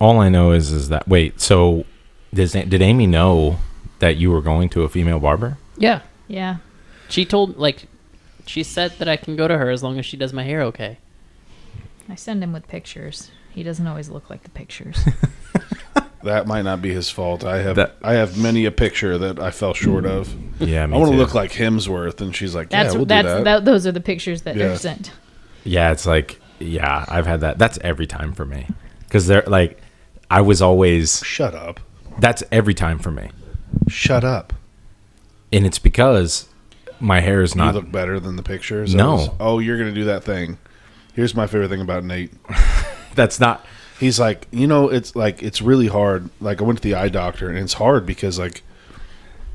All I know is that wait. So did Amy know that you were going to a female barber? Yeah. Yeah. She said that I can go to her as long as she does my hair okay. I send him with pictures. He doesn't always look like the pictures. That might not be his fault. I have many a picture that I fell short of. Yeah, me I want to too. look like Hemsworth, and she's like, That's "Yeah, we'll do that." those are the pictures that Yeah. are sent. Yeah, it's like I've had that. That's every time for me because they're like I was always. Shut up. That's every time for me, Shut up. and it's because my hair is You not. look better than the pictures. No. Oh, you're gonna do that thing. Here's my favorite thing about Nate. That's not. He's like, it's really hard. Like, I went to the eye doctor, and it's hard because, like,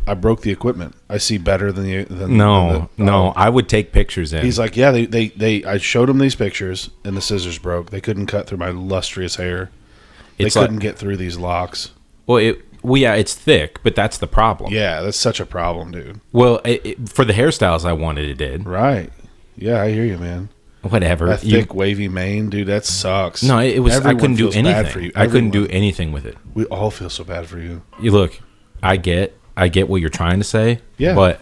I broke the equipment. I see better than No. oh. I would take pictures in. He's like, yeah, I showed him these pictures, and the scissors broke. They couldn't cut through my lustrous hair. It's They couldn't like- get through these locks. Well, yeah, it's thick, but that's the problem. Yeah, that's such a problem, dude. Well, for the hairstyles I wanted, it did. Right. Yeah, I hear you, man. Whatever. That thick, wavy mane, dude, that sucks. No, it was. Everyone I couldn't do feels bad for anything. you. I couldn't do Everyone. anything with it. We all feel so bad for you. You look. I get what you're trying to say. Yeah. But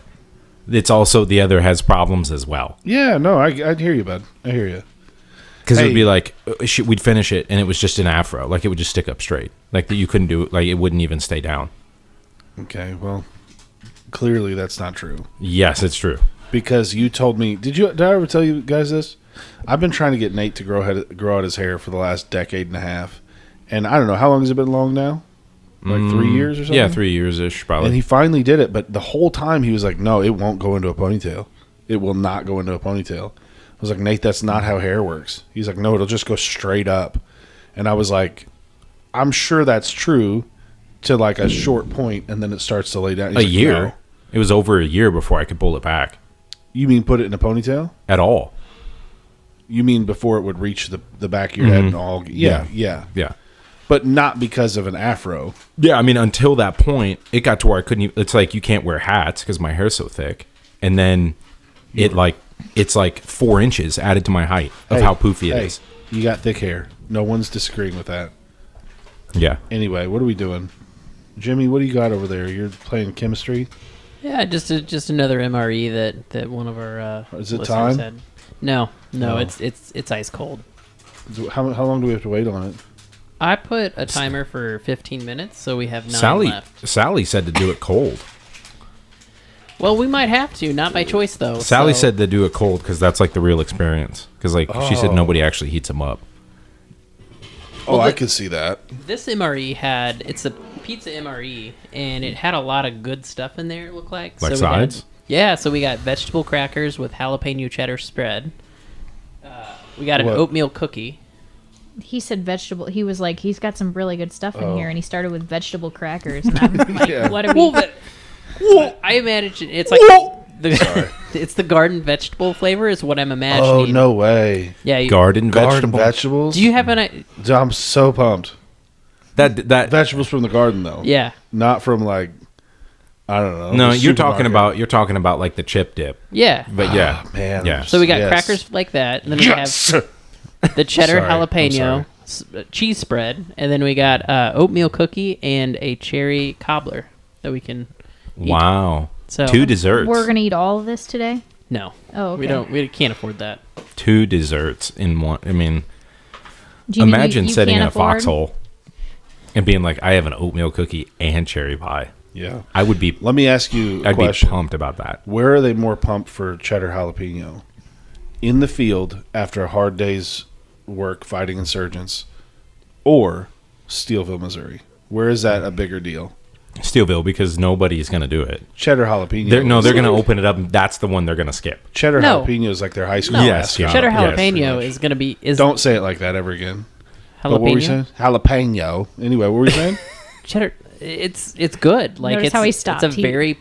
it's also the other has problems as well. Yeah, no, I hear you, bud. I hear you. Because it Hey. would be like we'd finish it and it was just an afro, like it would just stick up straight, like that you couldn't do it, like it wouldn't even stay down. Okay, well, clearly that's not true. Yes, it's true. Because you told me, did I ever tell you guys this? I've been trying to get Nate to grow out his hair for the last decade and a half, and I don't know how long has it been long now, like 3 years or something. Yeah, 3 years ish probably. And he finally did it, but the whole time he was like, "No, it won't go into a ponytail. It will not go into a ponytail." I was like, "Nate, that's not how hair works." He's like, "No, it'll just go straight up," and I was like, "I'm sure that's true to like a short point, and then it starts to lay down." He's a like, year. "No." It was over a year before I could pull it back You mean put it in a ponytail? at all. You mean before it would reach the back of your head and all? Yeah. Yeah. But not because of an afro. Yeah, I mean, until that point, it got to where I couldn't even, it's like you can't wear hats because my hair's so thick. And then it's like 4 inches added to my height of how poofy it is. You got thick hair. No one's disagreeing with that. Yeah. Anyway, what are we doing? Jimmy, what do you got over there? You're playing chemistry? Yeah, just another MRE that one of our Is it listeners time? had. No, Oh. it's ice cold. How long do we have to wait on it? I put a timer for 15 minutes, so we have 9 Sally left. said to do it cold. Well, we might have to, not by choice though. Sally so- said to do it cold because that's like the real experience. Because like she said, nobody actually heats them up. Oh, Well, I the- could see that. This MRE it's a pizza MRE, and it had a lot of good stuff in there, it looked like. Like we sides? So we got vegetable crackers with jalapeno cheddar spread. We got an What? oatmeal cookie. He said vegetable. He was like, he's got some really good stuff in Oh. here, and he started with vegetable crackers. And I'm like, Yeah. what are we? I imagine it's like it's the garden vegetable flavor is what I'm imagining. Oh, no way. Yeah. Garden Garden vegetable. vegetables? Do you have an? I'm so pumped. That Vegetables from the garden, though. Yeah. Not from, like, I don't know. no, the you're talking supermarket. about like the chip dip. Yeah. But yeah, Man. yeah. So we got Yes. crackers like that, and then Yes! we have the cheddar Sorry, I'm jalapeno cheese spread, and then we got oatmeal cookie and a cherry cobbler that we can eat. Wow. So 2 desserts. We're gonna eat all of this today. No. Oh, okay. We can't afford that. 2 desserts in one. I mean, Do you mean imagine you sitting in can't a afford? foxhole and being like, I have an oatmeal cookie and cherry pie. Yeah. I would be. Let me ask you a I'd question. be pumped about that. Where are they more pumped for cheddar jalapeno? In the field after a hard day's work fighting insurgents, or Steelville, Missouri? Where is that a bigger deal? Steelville, because nobody's gonna do it. Cheddar jalapeno. They're gonna open it up. And that's the one they're gonna skip. Cheddar No. jalapeno is like their high school No. Yes, mascot. yeah. Cheddar yes, jalapeno is going to be Don't say it like that ever again. But what were we jalapeno. saying? Jalapeno. Anyway, what were we saying? Cheddar. It's good. Like Notice it's how he stopped. It's a very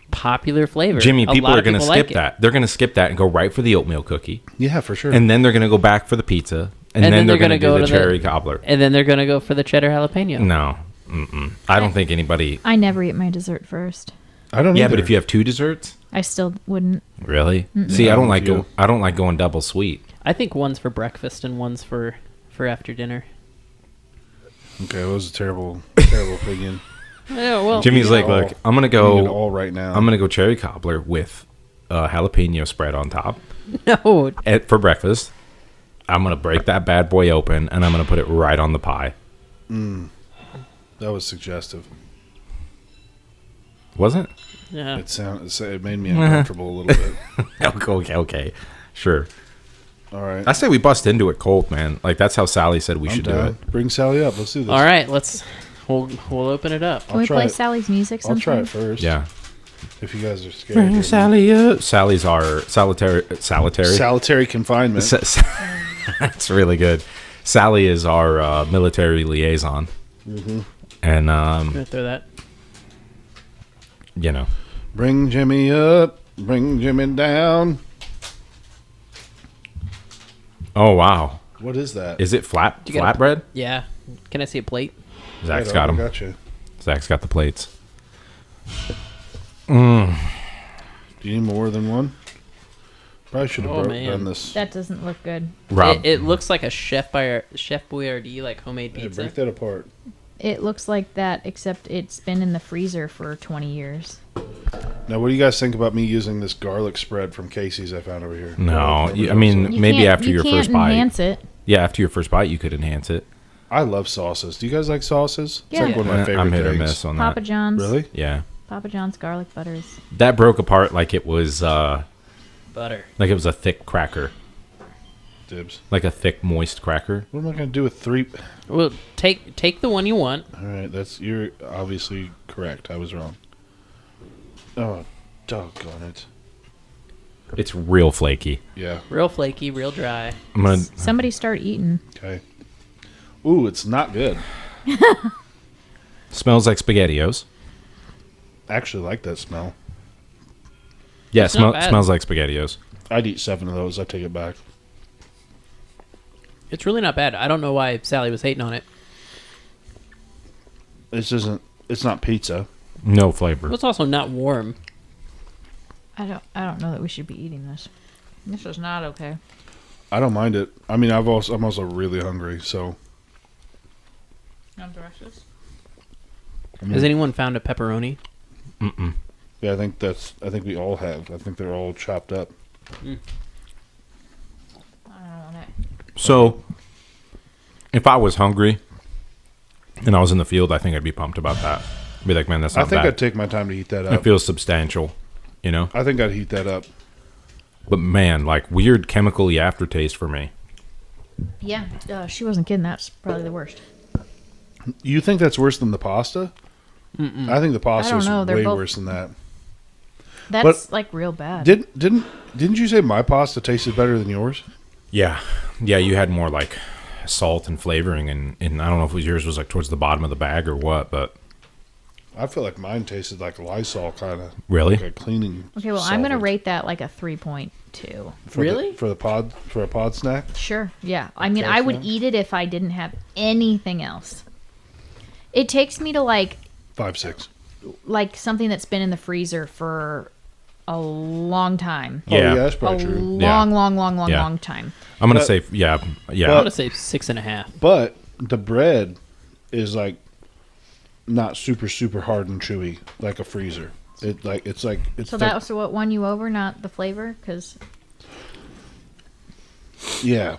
popular flavor. Jimmy, A people lot are of gonna people skip like it. that. They're gonna skip that and go right for the oatmeal cookie, Yeah, for sure. and then they're gonna go back for the pizza, and then they're gonna do the cherry cobbler. And then they're going to go for the cheddar jalapeno. No, I don't think anybody. I never eat my dessert first. I don't. Yeah, either. but if you have 2 desserts, I still wouldn't. really? See, Yeah, I don't I'm like with you. I don't like going double sweet. I think one's for breakfast and one's for after dinner. Okay, it was a terrible opinion. Yeah, well, Jimmy's like, all. look, I'm gonna Eating it go. all right now. I'm gonna go cherry cobbler with jalapeno spread on top no. for breakfast. I'm gonna break that bad boy open and I'm gonna put it right on the pie. That was suggestive. Wasn't? Yeah. It made me uncomfortable a little bit. Okay, sure. All right. I say we bust into it cold, man. Like that's how Sally said we should do down. it. Bring Sally up. Let's do this. All right, we'll open it up. Can we try play it. Sally's music I'll sometime? try it first. Yeah. If you guys are scared. Bring Sally up. Sally's our solitary. Solitary confinement. That's really good. Sally is our military liaison, and I'm gonna throw that. you know, Bring Jimmy up. Bring Jimmy down. oh wow, What is that? is it You got a- flatbread? Yeah. Can I see a plate? Zach's Right got on, them. Gotcha. Zach's got the plates. Do you need more than one? Probably should have Oh, man. done this. That doesn't look good. Rob, It looks like a Chef Boyardee, like homemade Yeah, pizza. break that apart. It looks like that, except it's been in the freezer for 20 years. Now, what do you guys think about me using this garlic spread from Casey's I found over here? no, Garlic I mean sauce. maybe after your first bite. enhance it. Yeah, after your first bite, you could enhance it. I love sauces. Do you guys like sauces? Yeah. It's like one of my favorite I'm hit or things. miss on Papa that. John's. Really? Yeah, Papa John's garlic butters. that broke apart like it was Butter. a thick cracker, Dibs. like a thick moist cracker. What am I going to do with three? Well, take the one you want. All right, you're obviously correct. I was wrong. Oh, doggone it. It's real flaky. Yeah. Real flaky, real dry. I'm gonna. Somebody start eating. Okay. Ooh, it's not good. Smells like SpaghettiOs. I actually like that smell. Yeah, It's not bad. smells like SpaghettiOs. I'd eat 7 of those. I take it back. It's really not bad. I don't know why Sally was hating on it. It's not pizza. No flavor. But it's also not warm. I don't know that we should be eating this. This is not okay. I don't mind it. I mean, I'm also really hungry, so Not the rest of this? Has anyone found a pepperoni? Mm-mm. yeah, I think we all have. I think they're all chopped up. I don't want it. So, if I was hungry and I was in the field, I think I'd be pumped about that. Be like, man, that's I not think bad. I'd take my time to heat that It up. feels substantial, you know? I think I'd heat that up. But man, like weird chemically aftertaste for me. Yeah, she wasn't kidding. That's probably the worst. You think that's worse than the pasta? I think the pasta don't is know, they're way both- worse than that. That's like real bad. Didn't you say my pasta tasted better than yours? Yeah. Yeah, you had more like salt and flavoring and I don't know if yours was like towards the bottom of the bag or what, but I feel like mine tasted like Lysol kind of. Really? Like a cleaning. Okay, well, I'm going to solvent. rate that like a 3.2. Really? For a pod snack? Sure. Yeah. I mean, Okay, I would fine. eat it if I didn't have anything else. It takes me to like 5-6. something that's been in the freezer for a long time. Yeah. Oh, yeah, that's A probably true. long, Yeah. long time. I'm gonna But- say yeah. I'm gonna say 6.5. But the bread is like not super hard and chewy like a freezer. It's So thick. that was what won you over, not the flavor, because Yeah,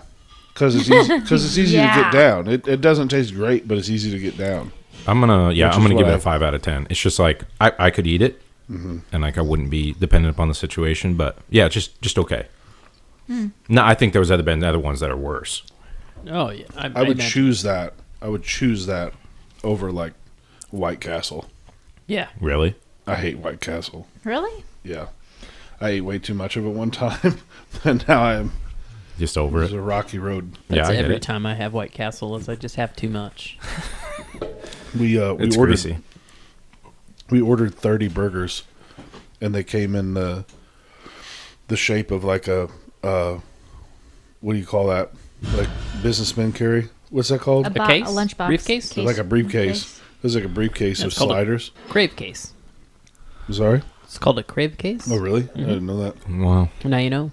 because it's easy. Because it's easy to Yeah. get down. It doesn't taste great, but it's easy to get down. I'm gonna Which is give it why- a 5 out of 10. It's just like I could eat it, and like I wouldn't be dependent upon the situation. But yeah, just okay. No, I think there was other ones that are worse. Oh yeah, I would imagine. choose that. I would choose that over like White Castle. Yeah, Really? I hate White Castle. really? Yeah, I ate way too much of it one time, and now I'm. Just over It's it. a rocky road. Yeah, that's I get every it. time I have White Castle, is I just have too much. We It's ordered greasy. we ordered 30 burgers, and they came in the shape of like a what do you call that? Like businessmen carry. What's that called? case? A lunchbox. Briefcase? Like a briefcase. It was like a briefcase of It's called a- sliders. Crave case. Sorry. It's called a crave case. Oh, really? I didn't know that. Wow, Now you know.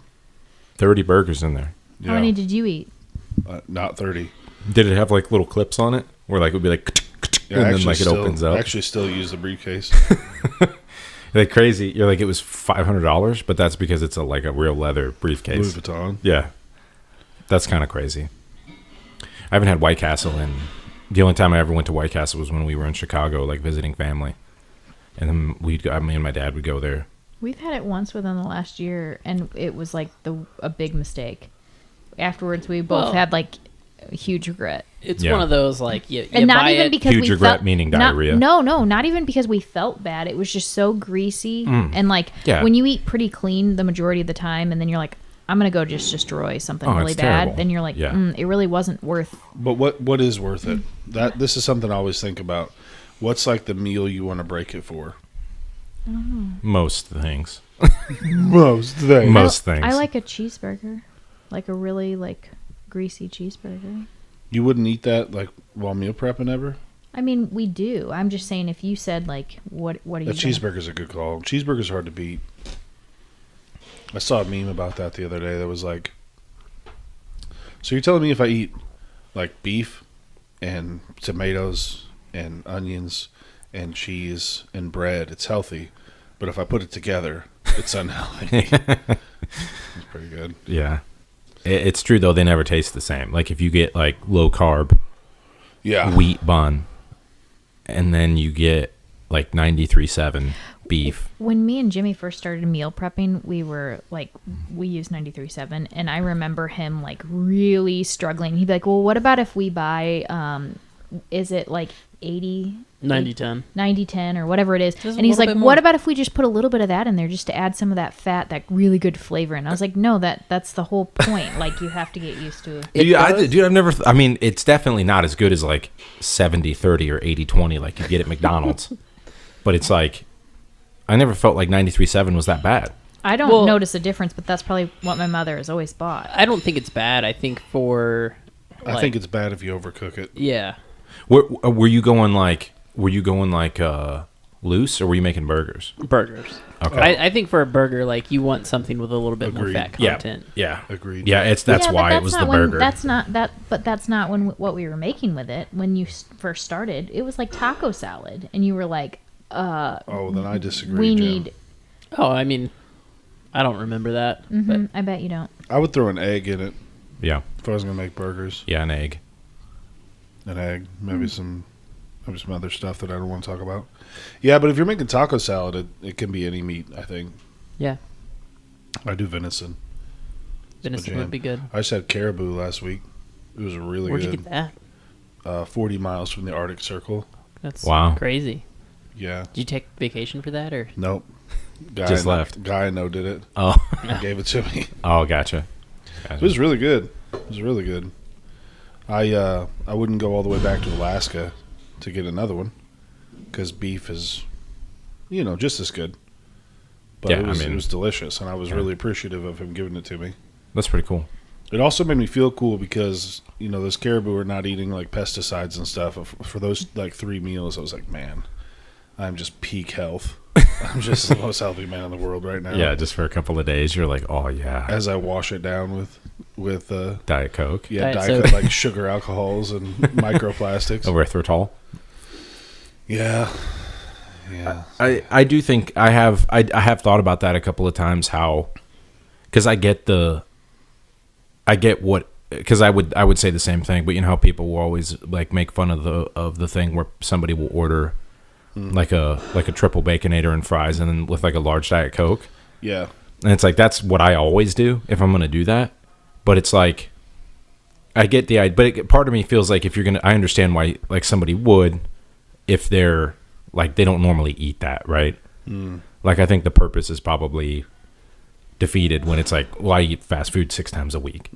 30 burgers in there. How many did you eat? Not 30. Did it have like little clips on it? where like it would be like, Yeah, and then like it opens up. I actually still use the briefcase. Like crazy. You're like, it was $500, but that's because it's like a real leather briefcase. Louis Vuitton. Yeah, that's kind of crazy. I haven't had White Castle in. The only time I ever went to White Castle was when we were in Chicago, like visiting family, and then me and my dad would go there. We've had it once within the last year, and it was like a big mistake. Afterwards, we both had like a huge regret. It's Yeah. one of those like you And not buy even it. because Huge we regret felt, meaning not- diarrhea. No, not even because we felt bad. It was just so greasy, and like Yeah. when you eat pretty clean the majority of the time, and then you're like, I'm gonna go just destroy something Oh, really it's bad. terrible. Then you're like, Yeah. it really wasn't worth. But what is worth it? This is something I always think about. What's like the meal you want to break it for? Most things. Most things. Most things. I like a cheeseburger, like a really like greasy cheeseburger. You wouldn't eat that like while meal prepping ever? I mean, we do. I'm just saying, if you said like, what are you? That cheeseburger's a good call. Cheeseburger's hard to beat. I saw a meme about that the other day that was like, so you're telling me if I eat like beef and tomatoes and onions and cheese and bread, it's healthy, but if I put it together, it's unhealthy. It's pretty good. Yeah. It's true, though. They never taste the same. Like, if you get, like, low carb Yeah. wheat bun, and then you get, like, 93.7 beef. When me and Jimmy first started meal prepping, we were like, we used 93.7, and I remember him like really struggling. He'd be like, well, what about if we buy, is it like 80, 90-10. 90-10 or whatever it is? Just a And he's little like, bit more. what about if we just put a little bit of that in there just to add some of that fat, that really good flavor? And I was like, no, that's the whole point. Like, you have to get used to it. Dude, I've never... I mean, it's definitely not as good as, like, 70-30 or 80-20 like you get at McDonald's. But it's like... I never felt like 93.7 was that bad. I don't Well- notice a difference, but that's probably what my mother has always bought. I don't think it's bad. I think for... I think it's bad if you overcook it. Yeah. Were you going like loose, or were you making burgers? Burgers. Okay. I think for a burger, like, you want something with a little bit more Agreed. fat content. Yeah. Agreed. Yeah, that's Yeah, but why that's it was not the when- burger. That's not that, but that's not what we were making with it when you first started. It was like taco salad, and you were like, Oh, then I disagree. "We Jim. need." Oh, I mean, I don't remember that. But I bet you don't. I would throw an egg in it Yeah. if I was gonna make burgers. Yeah, an egg. An egg, maybe some other stuff that I don't want to talk about. Yeah, but if you're making taco salad, it can be any meat. I think yeah, I do venison. venison jam. would be good. I just had caribou last week. It was really Where'd you good. get that? 40 miles from the Arctic Circle. That's Wow. crazy. Yeah. Did you take vacation for that, or? Nope. Guy Just I know- left. Guy I know did it. Oh. He gave it to me. Oh, gotcha. It was really good. It was really good. I wouldn't go all the way back to Alaska to get another one because beef is, just as good. But Yeah, it was delicious, and I was really appreciative of him giving it to me. That's pretty cool. It also made me feel cool because those caribou are not eating like pesticides and stuff. For those like 3 meals, I was like, man, I'm just peak health. I'm just the most healthy man in the world right now. Yeah, just for a couple of days, you're like, oh yeah, As I wash it down with Diet Coke, Diet Diet Coke. like sugar alcohols and microplastics. erythritol. Yeah. Yeah. I do think I have thought about that a couple of times. How, because I get what, because I would say the same thing, but how people will always like make fun of the thing where somebody will order like a triple baconator and fries and then with like a large Diet Coke. Yeah. And it's like, that's what I always do if I'm going to do that. But it's like, I get the idea, but part of me feels like if you're going to, I understand why like somebody would, if they're like, they don't normally eat that, right? Like, I think the purpose is probably defeated when it's like, well, I eat fast food 6 times a week,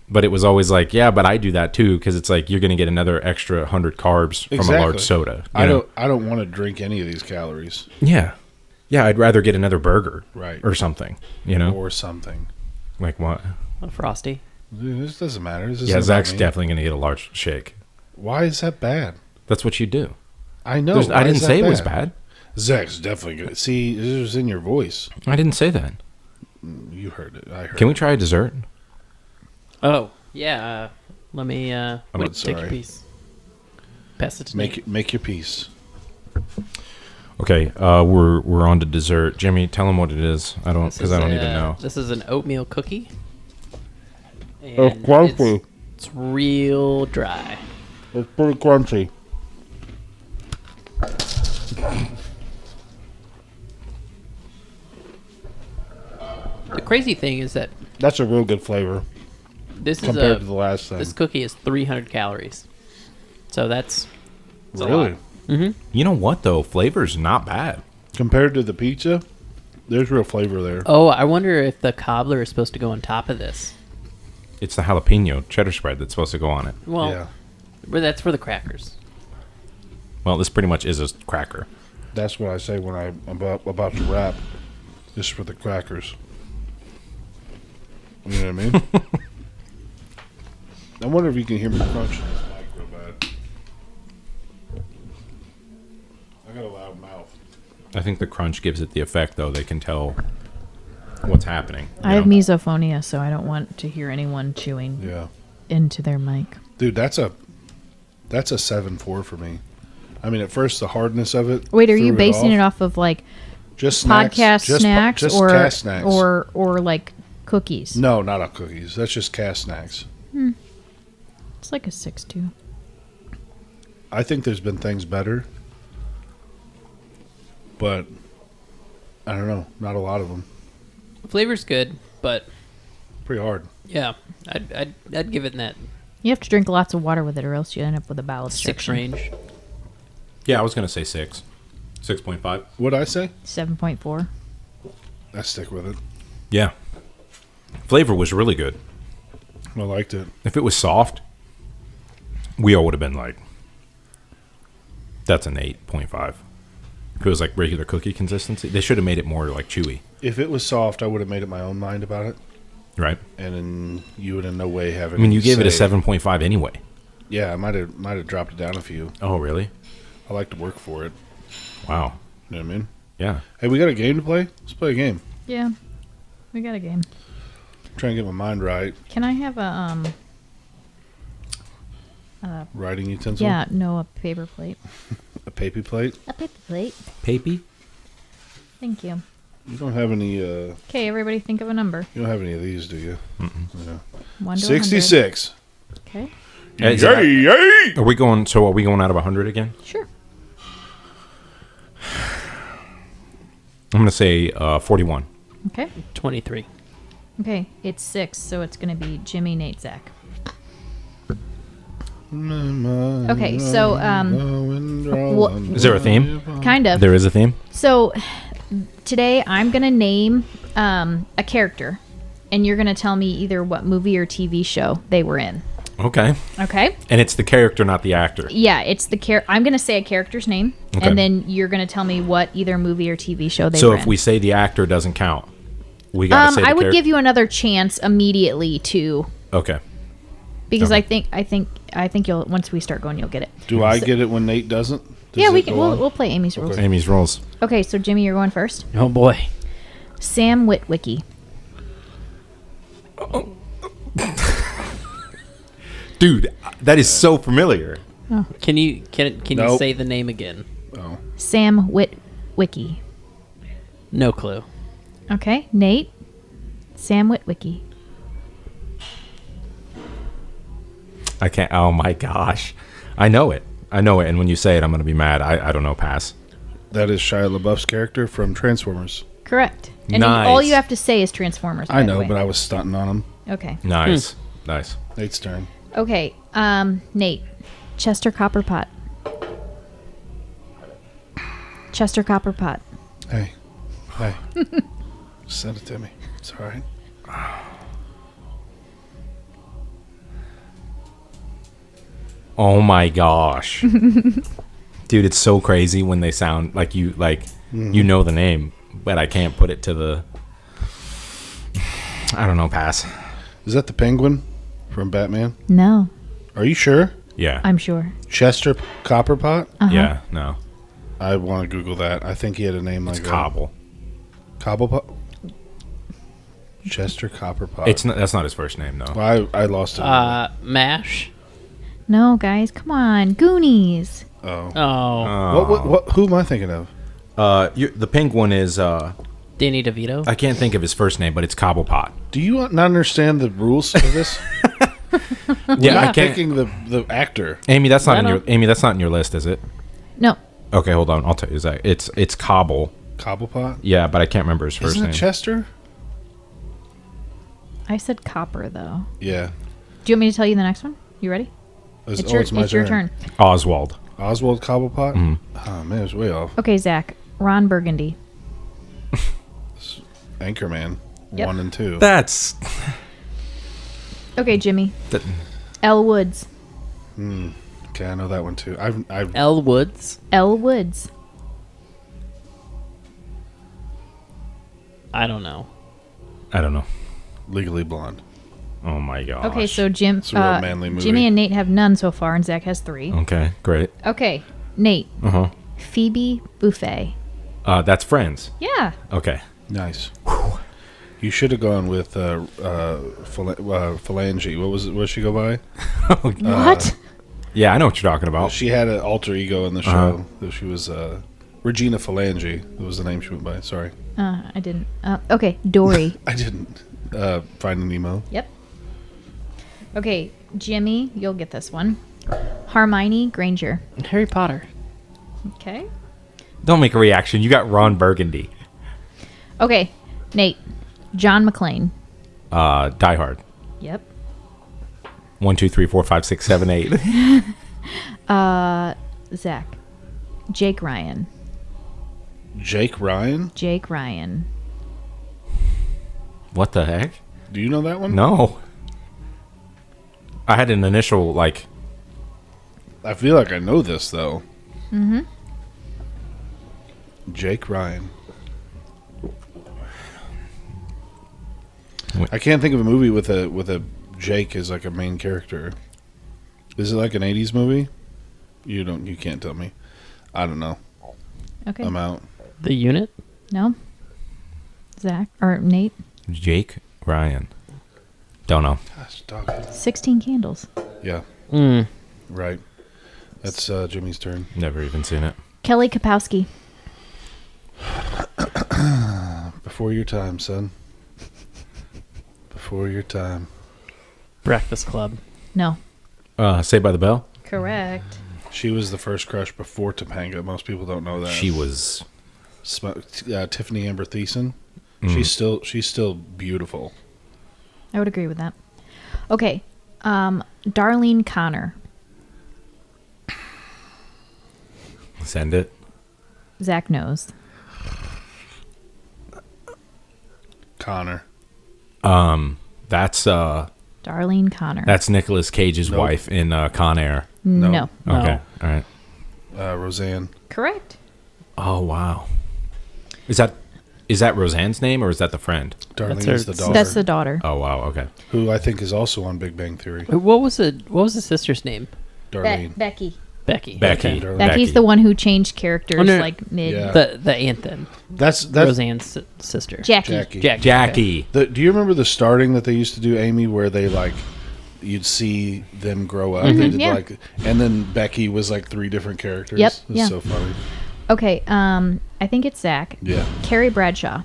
But it was always like, yeah, but I do that too, because it's like you're going to get another extra 100 carbs from a large soda. I don't want to drink any of these calories. Yeah. Yeah, I'd rather get another burger. Right. Or something, Or something. Like what? A Frosty. Dude, this doesn't matter. This Yeah, isn't about Zach's me. definitely going to get a large shake. Why is that bad? That's what you do. I know. I Why didn't is that say it was bad. Zach's definitely good. See, this was in your voice. I didn't say that. You heard it. I heard Can we it. try a dessert? Oh, yeah. Let me I'm take a sorry. piece. Pass it to me. Make your piece. Okay, we're on to dessert. Jimmy, tell him what it is. I don't even know. This is an oatmeal cookie. Oh, And crunchy. it's real dry. It's pretty crunchy. The crazy thing is that That's a real good flavor this is compared to the last thing. this cookie is 300 calories. So that's a Really? lot. Mm-hmm. You know what though? Flavor's not bad. Compared to the pizza, there's real flavor there. Oh, I wonder if the cobbler is supposed to go on top of this. It's the jalapeno cheddar spread that's supposed to go on it. Well, Yeah. but that's for the crackers. Well, this pretty much is a cracker. That's what I say when I'm about to wrap. This is for the crackers. You know what I mean? I wonder if you can hear me crunching this mic real bad. I got a loud mouth. I think the crunch gives it the effect, though. They can tell what's happening. I have misophonia, so I don't want to hear anyone chewing Yeah. into their mic. Dude, that's a 7.4 for me. I mean, at first the hardness of it. Wait, are threw you basing it off. off of like Just snacks, podcast snacks just or cast snacks? or like cookies? No, not on cookies. That's just cast snacks. It's like a 6.2. I think there's been things better, but I don't know. Not a lot of them. The flavor's good, but Pretty hard. yeah, I'd give it in that You have to drink lots of water with it, or else you end up with a bowel 6 obstruction. range. Yeah, I was going to say 6. 6.5. What'd I say? 7.4. I stick with it. Yeah. Flavor was really good. I liked it. If it was soft, we all would have been like, that's an 8.5. If it was like regular cookie consistency, they should have made it more like chewy, If it was soft, I would have made up my own mind about it, right? and then you would in no way have it. I mean, you gave it a 7.5 anyway. Yeah, I might have dropped it down a few. Oh, really? I like to work for it. Wow. You know what I mean? Yeah. Hey, we got a game to play. Let's play a game. Yeah, we got a game. Trying to get my mind right. Can I have a Writing utensil. Yeah, no, a paper plate. A papy plate. A paper plate. Papy? Thank you. You don't have any. Okay, everybody, think of a number. You don't have any of these, do you? Yeah. 1 to 100. 66. Okay, Is Yay, that- yay! Are we going? So are we going out of 100 again? sure. I'm going to say 41. Okay, 23. okay, it's 6, so it's going to be Jimmy, Nate, Zach. Okay, so, Is there a theme? Kind of. There is a theme. So today I'm going to name a character, and you're going to tell me either what movie or TV show they were in. Okay. Okay? And it's the character, not the actor. Yeah, it's the I'm going to say a character's name, Okay. and then you're going to tell me what either movie or TV show they So were if in. we say the actor doesn't count, we got to say the I would character. give you another chance immediately to Okay. because Okay. I think you'll once we start going you'll get it. Do I get it when Nate doesn't? Does Yeah, we it can. go on? We'll play Amy's rules. Amy's rolls. Okay, so Jimmy, you're going first. Oh boy. Sam Witwicky. Dude, that is so familiar. Can you Nope. say the name again? Oh. Sam Witwicky. No clue. Okay, Nate. Sam Witwicky. I can't. Oh my gosh. I know it. And when you say it, I'm going to be mad. I don't know. Pass. That is Shia LaBeouf's character from Transformers. Correct. And Nice. all you have to say is Transformers. I know, but I was stunting on him. Okay. Nice. Nice. Nate's turn. Okay. Nate. Chester Copperpot. Chester Copperpot. Hey. Send it to me. It's all right. Oh my gosh. Dude, it's so crazy when they sound like you know the name, but I can't put it to the I don't know, pass. Is that the Penguin from Batman? No, Are you sure? Yeah. I'm sure. Chester Copperpot? Yeah, no. I want to Google that. I think he had a name It's like Cobble. Cobblepot? Chester Copperpot. That's not his first name though. Well, I lost it. MASH. No, guys, come on. Goonies. Oh. Oh, What? Who am I thinking of? The pink one is Danny DeVito. I can't think of his first name, but it's Cobblepot. Do you not understand the rules of this? Yeah, I Not can't. picking the actor. Amy, that's not I in your know. Amy. That's not in your list, is it? No. Okay, hold on. I'll tell you that it's Cobble. Cobblepot? Yeah, but I can't remember his 1st Isn't name. it Chester? I said copper, though. Yeah. Do you want me to tell you the next one? You ready? It's your turn. Oswald. Oswald Cobblepot? Mm-hmm. Oh, man, it's way off. Okay, Zach. Ron Burgundy. Anchorman Yep. 1 and 2. That's Okay, Jimmy. that, Elle Woods. Okay, I know that one too. I've Elle Woods. Elle Woods. I don't know. I don't know. Legally Blonde. Oh my gosh. Okay, so Jim, It's a real manly movie. Jimmy and Nate have none so far, and Zach has 3. Okay, great. Okay, Nate. Uh Phoebe Buffet. huh. That's Friends. Yeah. Okay. Nice. You should have gone with Phalange. What was it? What did she go by? What? Yeah, I know what you're talking about. She had an alter ego in the show. She was Regina Phalange. That was the name she went by. Sorry, I didn't. Okay, Dory. I didn't. Finding Nemo. Yep. Okay, Jimmy, you'll get this one. Hermione Granger. Harry Potter. Okay. Don't make a reaction. You got Ron Burgundy. Okay, Nate. John McClane. Die Hard. Yep. 1, 2, 3, 4, 5, 6, 7, 8. Zach. Jake Ryan. Jake Ryan. Jake Ryan. What the heck? Do you know that one? No. I had an initial like. I feel like I know this though. Mm-hmm. Jake Ryan. I can't think of a movie with a Jake as like a main character. Is it like an 80s movie? You can't tell me. I don't know. Okay. I'm out. The Unit. No. Zach or Nate. Jake Ryan. Don't know. Gosh, dog. 16 Candles. Yeah, Mm. right. That's Jimmy's turn. Never even seen it. Kelly Kapowski. Before your time, son. Before your time. Breakfast Club. No. Saved by the Bell. Correct. She was the first crush before Topanga. Most people don't know that. She was. Tiffany Amber Thiessen. Mm. She's still beautiful. I would agree with that. Okay. Darlene Connor. Send it. Zach knows. Connor. That's Darlene Connor. that's Nicolas Cage's Nope. wife in Con Air. no. No. No. Okay. All right. Roseanne. Correct. Oh wow. Is that Roseanne's name or is that the friend? Darlene's her- the daughter. That's the daughter. Oh wow. Okay. who I think is also on Big Bang Theory. What was the sister's name? Darlene. Becky. Becky. Becky. Okay. Darlene. Becky's the one who changed characters Oh, no. like mid. Yeah. The aunt then. That's Roseanne's sister. Jackie. Jackie. Jackie. Do you remember the starting that they used to do, Amy, where they like you'd see them grow up? They did Yeah. like, and then Becky was like 3 different characters. Yep, It was yeah. so funny. Okay. I think it's Zach. Yeah. Carrie Bradshaw.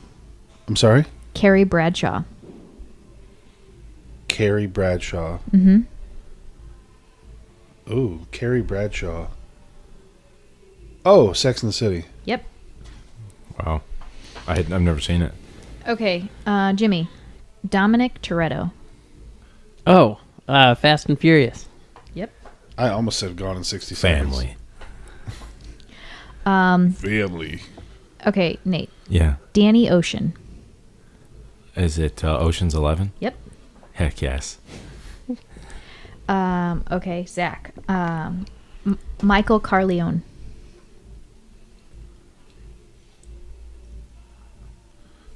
I'm sorry. Carrie Bradshaw. Carrie Bradshaw. Mm-hmm. Ooh, Carrie Bradshaw. Oh, Sex and the City. Yep. Wow. I've never seen it. Okay. Jimmy. Dominic Toretto. Oh, Fast and Furious. Yep. I almost said Gone in 60 Seconds. Family. Okay, Nate. Yeah. Danny Ocean. Is it Ocean's 11? Yep. Heck yes. Okay, Zach. Michael Carleone.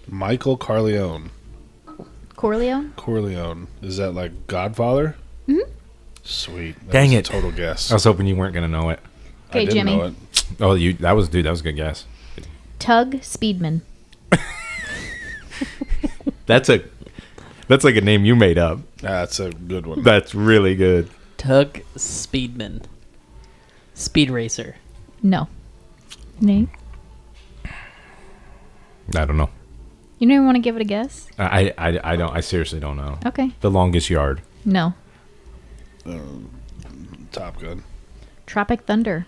Michael Corleone. Corleone? Corleone. Is that like Godfather? Mm-hmm. Sweet. That Dang was a it. total guess. I was hoping you weren't gonna know it. Okay, I didn't Jimmy. know it. Oh, that was a good guess. Tug Speedman. That's like a name you made up. That's a good one. That's really good. Doug Speedman. Speed Racer. No. Nate? I don't know. You don't even want to give it a guess? I don't. I seriously don't know. Okay. The Longest Yard. No. Top Gun. Tropic Thunder.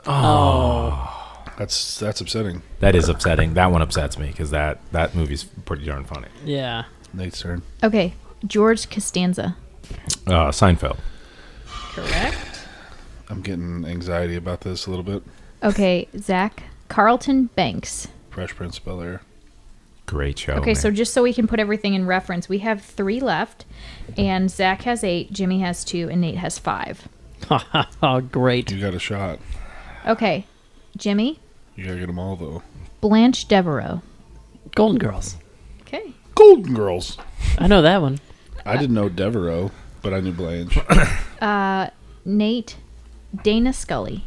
Oh. That's upsetting. That is upsetting. That one upsets me because that movie's pretty darn funny. Yeah. Nate's turn. Okay. George Costanza. Seinfeld. Correct. I'm getting anxiety about this a little bit. Okay. Zach. Carlton Banks. Fresh Prince of Bel-Air. Great show. Okay, man. so just so we can put everything in reference, we have 3 left, and Zach has 8, Jimmy has 2, and Nate has 5. Oh, great. You got a shot. Okay. Jimmy. You gotta get them all, though. Blanche Devereaux. Golden Girls. Okay. Golden Girls. I know that one. I didn't know Devereaux, but I knew Blanche. Nate. Dana Scully.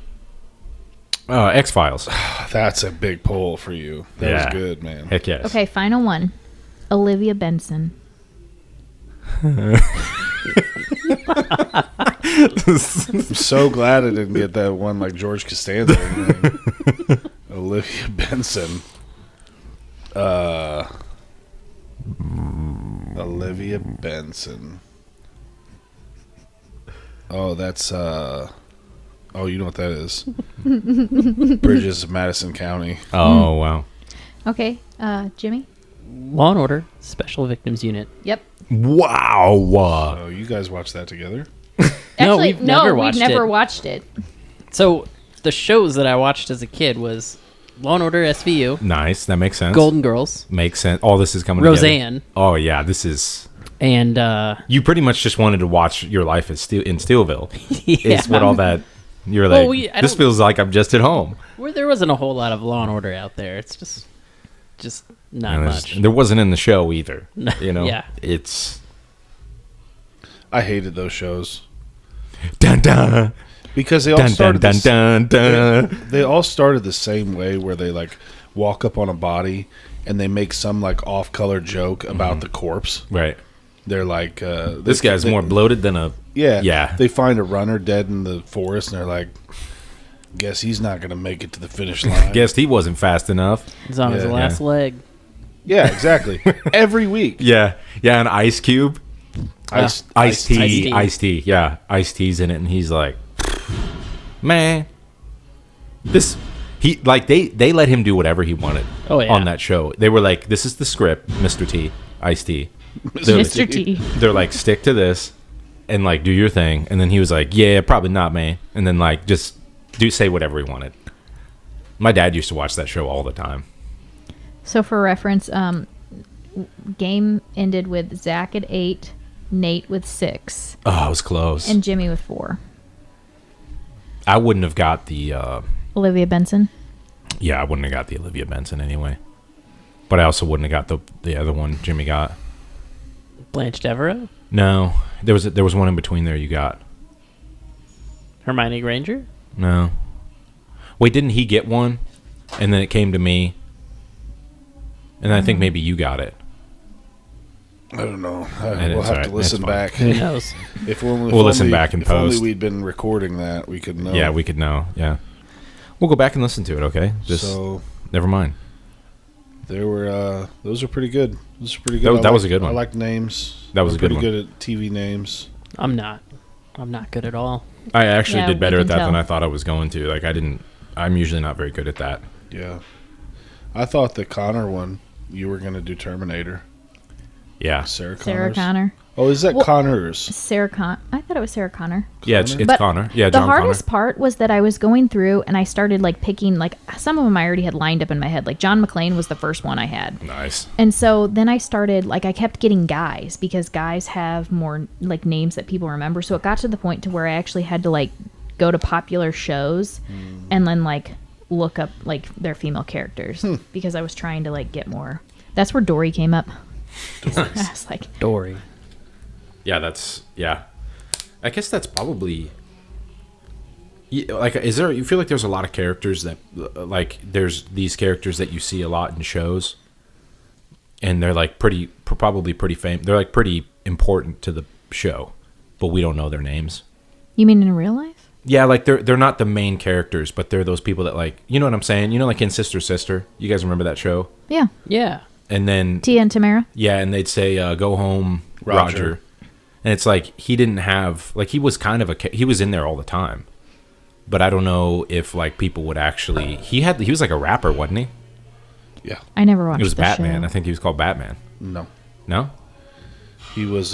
X-Files. That's a big pull for you. That Yeah. was good, man. Heck yes. Okay, final one. Olivia Benson. I'm so glad I didn't get that one like George Costanza. Olivia Benson. Olivia Benson. Oh, that's oh, you know what that is. Bridges of Madison County. Oh wow. Okay, Jimmy. Law and Order Special Victims Unit. Yep. Wow. Oh, you guys watch that together? No, Actually, we've never we've watched never it. watched it. So the shows that I watched as a kid was Law and Order SVU, Nice. That makes sense. Golden Girls, Makes sense. All this is coming Roseanne, together. Oh yeah. This is. and You pretty much just wanted to watch your life in Steelville. yeah. Is what all that. You're Well, like. I This don't- feels like I'm just at home. where there wasn't a whole lot of Law and Order out there. It's just not And much. there wasn't in the show either. You know. Yeah. It's. I hated those shows Dun dun because they all dun dun started. dun this- dun dun. They all started the same way, where they like walk up on a body and they make some like off-color joke about the corpse. Right. They're like, This guy's more bloated than a. Yeah, Yeah. They find a runner dead in the forest, and they're like, "Guess he's not gonna make it to the finish line." Guessed he wasn't fast enough. It's on his Yeah. last leg. Yeah, exactly. Every week, Yeah. Yeah. An Ice Cube. Ice Ice-T. Ice-T. Ice-T. Yeah. Ice-T's in it, and he's like, man, this. He like they let him do whatever he wanted. Oh, yeah. On that show, they were like, "This is the script, Mr. T, Ice-T." Mr. T. They're like, "Stick to this, and like do your thing." And then he was like, "Yeah, probably not, man." And then like just say whatever he wanted. My dad used to watch that show all the time. So for reference, game ended with Zach at 8, Nate with 6, Oh, it was close. and Jimmy with 4. I wouldn't have got the. Olivia Benson. Yeah, I wouldn't have got the Olivia Benson anyway. But I also wouldn't have got the other one Jimmy got. Blanche Devereaux, No, there was one in between there. You got Hermione Granger. no. Wait, didn't he get one? And then it came to me. And I think maybe you got it. I don't know. And We'll it's have alright. to listen It's fine. back. Who knows? If only, We'll listen back in if only post. we'd been recording that, we could know. Yeah, we could know. Yeah, we'll go back and listen to it. Okay, just So never mind. there were those are pretty good. Those are pretty good. That I was a like- good one. I like names. That was I'm a good pretty one. good at TV names. I'm not good at all. I actually Yeah, did we better can at that than tell. I thought I was going to. Like I'm usually not very good at that. Yeah, I thought the Connor one you were gonna do Terminator. Yeah, Sarah Sarah Connors. Connor. Oh, is that Well- Connors? I thought it was Sarah Connor. yeah, it's But Connor. Yeah, the John hardest Connor. part was that I was going through and I started like picking, like some of them I already had lined up in my head. Like John McClane was the first one I had. Nice. And so then I started, like, I kept getting guys because guys have more, like, names that people remember. So it got to the point to where I actually had to, like, go to popular shows and then, like, look up, like, their female characters because I was trying to, like, get more. That's where Dory came up. I was like, Dory. Yeah, I guess that's probably. Like, is there? You feel like there's a lot of characters that, like, there's these characters that you see a lot in shows, and they're like probably pretty famous. They're like pretty important to the show, but we don't know their names. You mean in real life? Yeah, like they're not the main characters, but they're those people that like, you know what I'm saying? You know, like in Sister Sister. You guys remember that show? Yeah. Yeah. And then Tia and Tamara. yeah, and they'd say, "Go home, Roger." And it's like he didn't have like he was kind of he was in there all the time, but I don't know if like people would actually. He was like a rapper, wasn't he? Yeah. I never watched. It was the Batman. show. I think he was called Batman. No. No. He was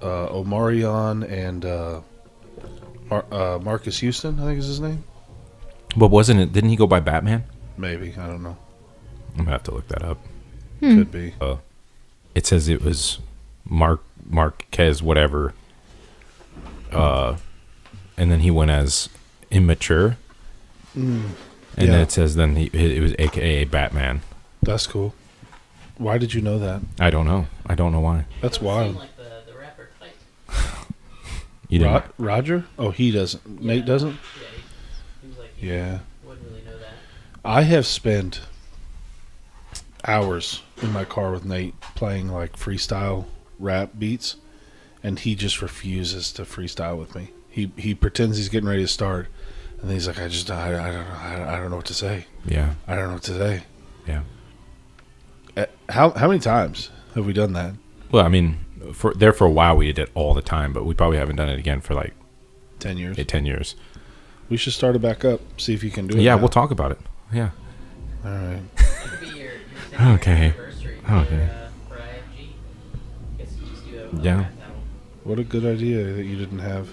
Omarion and Marcus Houston, I think is his name. But wasn't it? Didn't he go by Batman? Maybe. I don't know. I'm gonna have to look that up. Could be. It says it was Marquez, whatever. And then he went as immature. And then it says then it was AKA Batman. That's cool. Why did you know that? I don't know. I don't know why. That's wild. Like the rapper type. You didn't. Roger? Oh, he doesn't. Nate doesn't? Yeah. He was like, Yeah. wouldn't really know that. I have spent hours in my car with Nate playing like freestyle rap beats, and he just refuses to freestyle with me. He pretends he's getting ready to start, and then he's like, I don't know what to say. Yeah. I don't know what to say. Yeah. How many times have we done that? Well, I mean, for a while we did it all the time, but we probably haven't done it again for like 10 years. 10 years. We should start it back up. See if you can do it. Yeah, now. we'll talk about it. Yeah. All right. It could be your Okay. anniversary Okay. for IFG. Guess you just do a Yeah. rap battle. What a good idea that you didn't have.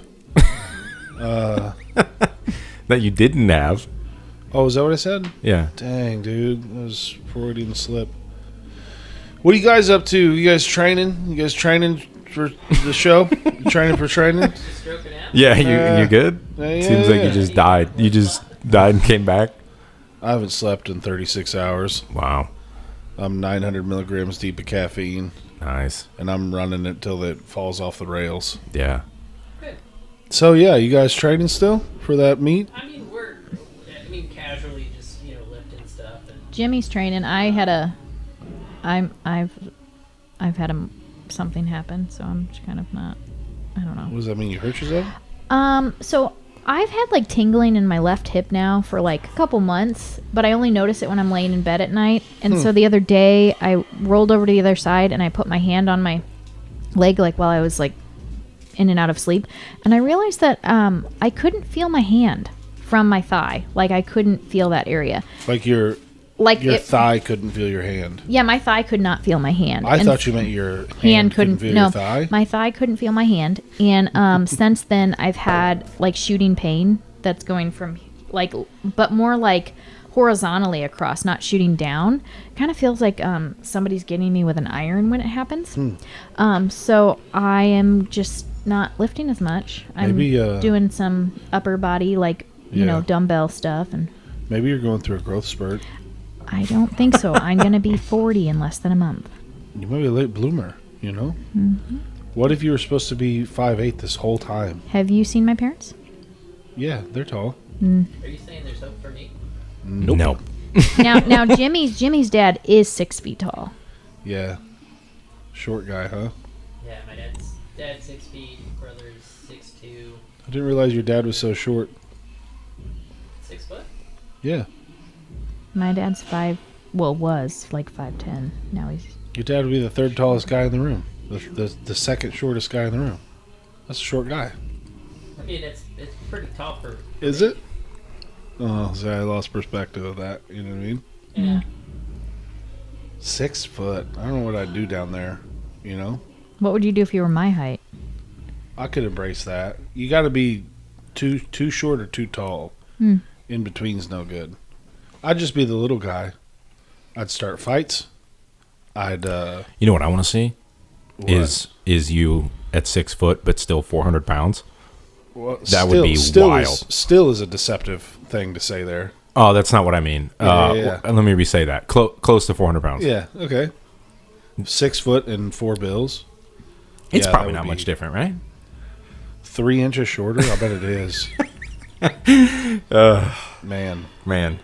That you didn't have. Oh, is that what I said? Yeah. Dang, dude. That was Freudian slip. What are you guys up to? You guys training? You guys training for the show? You training for training? Just stroking out. Yeah, you good? yeah, Seems like yeah. you just died. You just died and came back. I haven't slept in 36 hours. Wow. I'm 900 milligrams deep of caffeine, Nice. and I'm running it till it falls off the rails. Yeah. Good. So, yeah, you guys training still for that meet? I mean, casually just, lifting stuff. And Jimmy's training. I've had something happen, so I'm just kind of not. I don't know. What does that mean? You hurt yourself? So I've had like tingling in my left hip now for like a couple months, but I only notice it when I'm laying in bed at night. And so the other day I rolled over to the other side and I put my hand on my leg like while I was like in and out of sleep, and I realized that I couldn't feel my hand from my thigh. Like I couldn't feel that area. Like your Like thigh couldn't feel your hand. Yeah, my thigh could not feel my hand. I And thought you meant your hand couldn't feel no your thigh. my thigh couldn't feel my hand, and since then I've had like shooting pain that's going from like but more like horizontally across, not shooting down. Kind of feels like somebody's getting me with an iron when it happens. So I am just not lifting as much. I'm Maybe, doing some upper body like you know dumbbell stuff, and Maybe you're going through a growth spurt. I don't think so. I'm gonna be 40 in less than a month. You might be a late bloomer, you know? Mm-hmm. What if you were supposed to be 5'8" this whole time? Have you seen my parents? Yeah, they're tall. are you saying there's hope for me? Nope. No. Now Jimmy's dad is 6 feet tall. Yeah. Short guy, huh? Yeah, my dad's 6 feet, brother's 6'2", I didn't realize your dad was so short. 6 foot. Yeah. My dad's was like 5'10". Now he's Your dad would be the third tallest guy in the room. The second shortest guy in the room. That's a short guy. I mean, it's pretty tall for. Is it? Oh, see, I lost perspective of that. You know what I mean? Yeah. 6 foot. I don't know what I'd do down there. You know? What would you do if you were my height? I could embrace that. You got to be too short or too tall. In between's no good. I'd just be the little guy. I'd start fights. I'd You know what I want to see what? is you at 6 foot but still 400 pounds. Well, That would be wild. Still is a deceptive thing to say there. Oh, that's not what I mean. Yeah. Let me re-say that. Close to 400 pounds. Yeah. Okay. 6 foot and 4 bills. It's Yeah, probably that not would much be- different, right? 3 inches shorter. I bet it is. Man.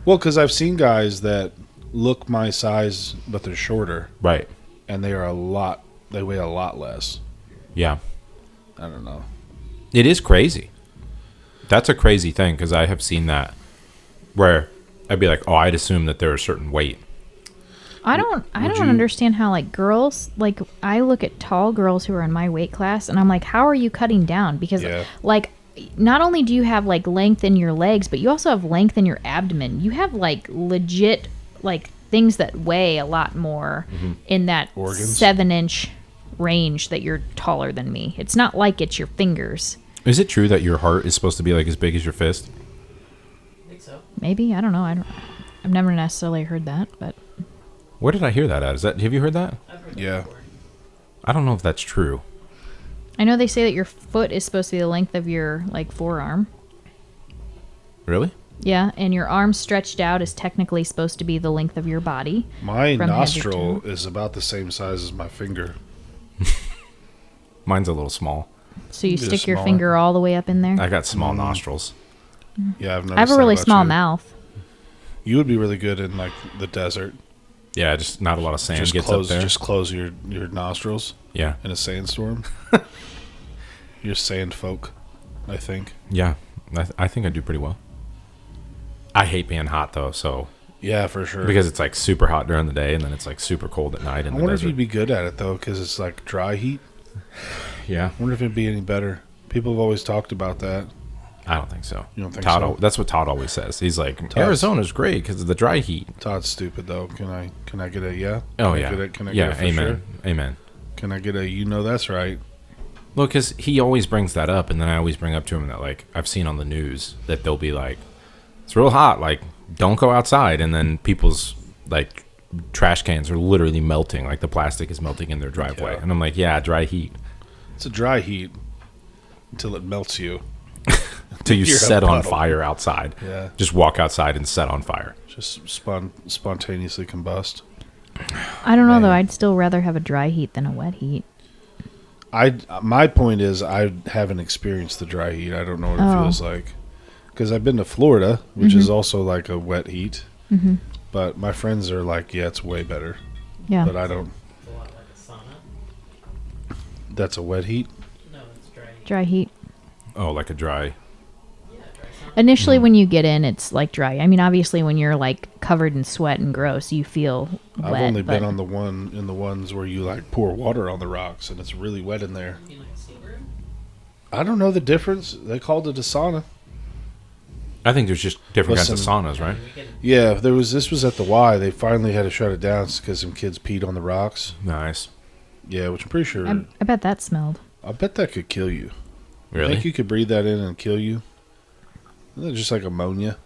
Well, because I've seen guys that look my size, but they're shorter, Right. and they weigh a lot less. Yeah. I don't know. It is crazy. That's a crazy thing because I have seen that where I'd be like, oh, I'd assume that they're a certain weight. I don't understand how like girls, like I look at tall girls who are in my weight class and I'm like, how are you cutting down? Because like not only do you have like length in your legs, but you also have length in your abdomen. You have like legit like things that weigh a lot more in that Organs? 7-inch range that you're taller than me. It's not like it's your fingers. Is it true that your heart is supposed to be like as big as your fist? I think so. Maybe, I don't know. I've never necessarily heard that, but Where did I hear that at? Have you heard that? I've heard that Yeah. before. I don't know if that's true. I know they say that your foot is supposed to be the length of your like forearm. Really? Yeah, and your arm stretched out is technically supposed to be the length of your body. My From head to nostril toe. is about the same size as my finger. Mine's a little small. So you Just stick your smaller. finger all the way up in there. I got small nostrils. Yeah, I've noticed I have a that really about small you. mouth. You would be really good in like the desert. Yeah, just not a lot of sand Just gets close, up there. just close your nostrils Yeah. in a sandstorm. You're sand folk, I think. Yeah. I think I do pretty well. I hate being hot though, so Yeah, for sure. because it's like super hot during the day and then it's like super cold at night in I the wonder if desert. you'd be good at it though, because it's like dry heat. Yeah. I wonder if it'd be any better. People have always talked about that. I don't think so. You don't think Todd, so? That's what Todd always says. He's like, Arizona's great because of the dry heat. Todd's stupid though. Can I get a yeah? Oh, Can I yeah. Get a, can I Yeah, get a for amen. sure? Amen. Can I get a you know that's right? Well, because he always brings that up, and then I always bring up to him that, like, I've seen on the news that they'll be like, it's real hot, like, don't go outside. And then people's, like, trash cans are literally melting. Like, the plastic is melting in their driveway. Yeah. And I'm like, yeah, dry heat. It's a dry heat until it melts you. Till you You're a set on puddle. fire outside. Yeah. Just walk outside and set on fire. Just spontaneously combust. I don't know though. Man. I'd still rather have a dry heat than a wet heat. My point is I haven't experienced the dry heat. I don't know what it Oh. feels like because I've been to Florida, which is also like a wet heat. Mm-hmm. But my friends are like, yeah, it's way better. Yeah. But I don't. It's a lot like a sauna. That's a wet heat. No, it's dry. Dry heat. Oh, like a dry. Yeah, dry sauna. Initially, when you get in, it's like dry. I mean, obviously, when you're like covered in sweat and gross, you feel wet. I've only but been on the ones where you like pour water on the rocks and it's really wet in there. You mean like a steam room? I don't know the difference. They called it a sauna. I think there's just different kinds of Listen. saunas, right? We can, Yeah, this was at the Y. They finally had to shut it down because some kids peed on the rocks. Nice. Yeah, which I'm pretty sure. I bet that smelled. I bet that could kill you. I Really? think you could breathe that in and kill you. Isn't it just like ammonia?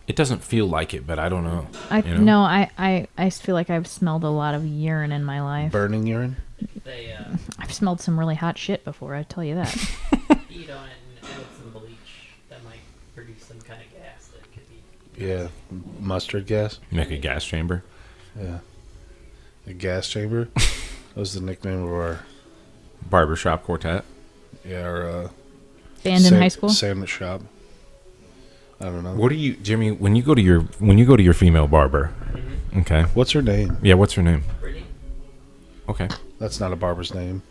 It doesn't feel like it, but I don't know. I You know? no, I feel like I've smelled a lot of urine in my life. Burning urine? they I've smelled some really hot shit before. I tell you that. eat on it and add some bleach that might produce some kind of gas that could be. Yeah. Mustard gas? Make a gas chamber. Yeah. A gas chamber? That was the nickname of our Barbershop quartet. our Band in high school. sandwich shop. I don't know. What do you, Jimmy? When you go to your female barber, okay? What's her name? Yeah, what's her name? Pretty. Okay. That's not a barber's name.